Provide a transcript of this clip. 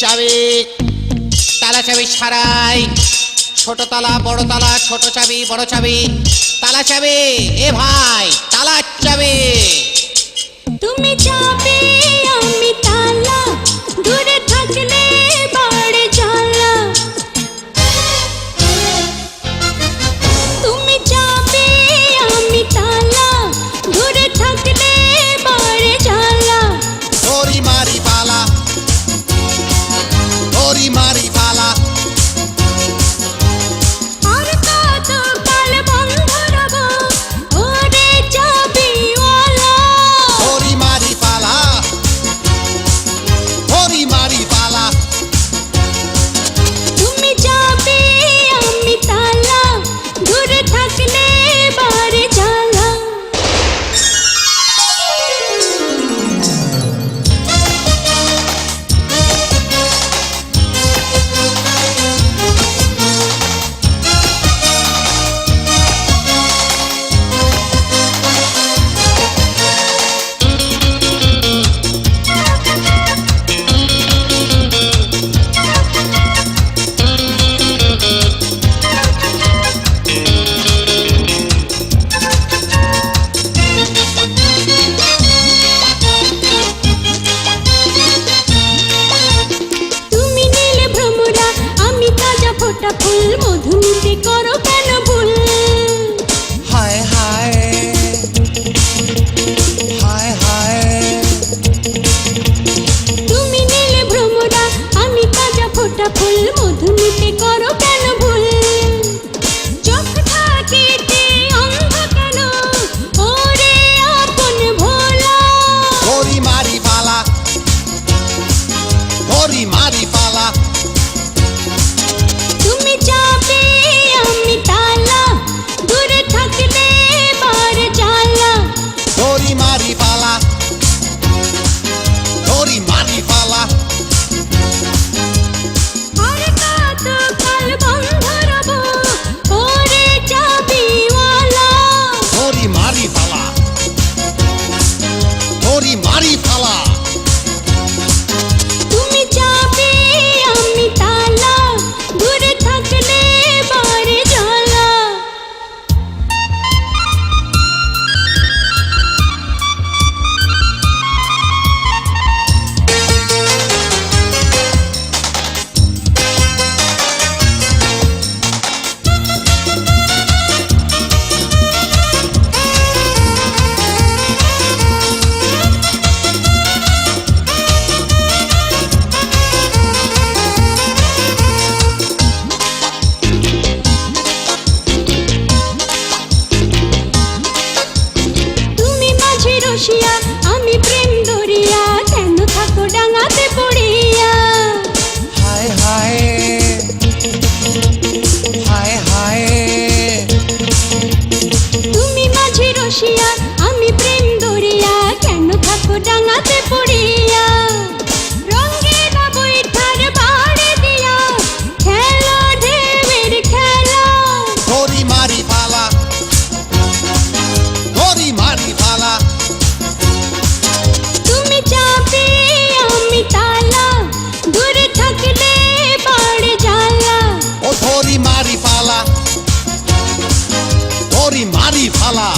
চাবি, তালা চাবি ছাড়াই ছোট তালা বড় তালা, ছোট চাবি বড় চাবি, তালা চাবি এ ভাই তালা চাবি। তুমি চাবি আমি তালা, দূরে থাকলে বাড়ে জ্বালা। তুমি চাবি আমি তালা, দূরে থাকলে বাড়ে জ্বালা। ওরি মারি পালা, ওরি মারি পালা, আর কত কাল বন্ধ রব ওরে চাবিওয়ালা। ওরি মারি পালা, ওরি মারি পালা। তুমি চাবি আমি তালা, দূরে থাকলে বাড়ে জ্বালা। তুমি নীল ভ্রমরা আমি তাজা ফোটা ফুল, মধু নিতে করো কেন ভুল? হায় হায় হায় হায়, তুমি নীল ভ্রমরা আমি তাজা ফোটা ফুল, মধু নিতে করো কেন ভুল? চোখ থাকিতে অন্ধ কেন ওরে আপন ভোলা? ওরি মারি পালা, ওরি মারি পালা। তুমি চাবি আমি তালা, দূরে থাকলে বাড়ে জ্বালা। ওরি মারি পালা, ওরি মারি পালা। আর কত কাল বন্ধ রব ওরে চাবিওয়ালা। ওরি মারি পালা, ওরি মারি পালা। তুমি চাবি আমি তালা, দূরে থাকলে বাড়ে জ্বালা। তুমি মাঝে রসিয়া আমি প্রেম দরিয়া, কেন থাকো ডাঙাতে পড়িয়া? হায় হায় হায় হায়, তুমি মাঝে রসিয়া আমি প্রেম দরিয়া, কেন থাকো ডাঙাতে পড়িয়া? রঙের বৈঠার বাড়ি দিয়া খেলা ঢেউয়ের খেলা। ওরি মারি পালা, ওরি মারি পালা। তুমি চাবি আমি তালা, দূরে থাকলে বাড়ে জ্বালা। ও ওরি মারি পালা, ওরি মারি পালা।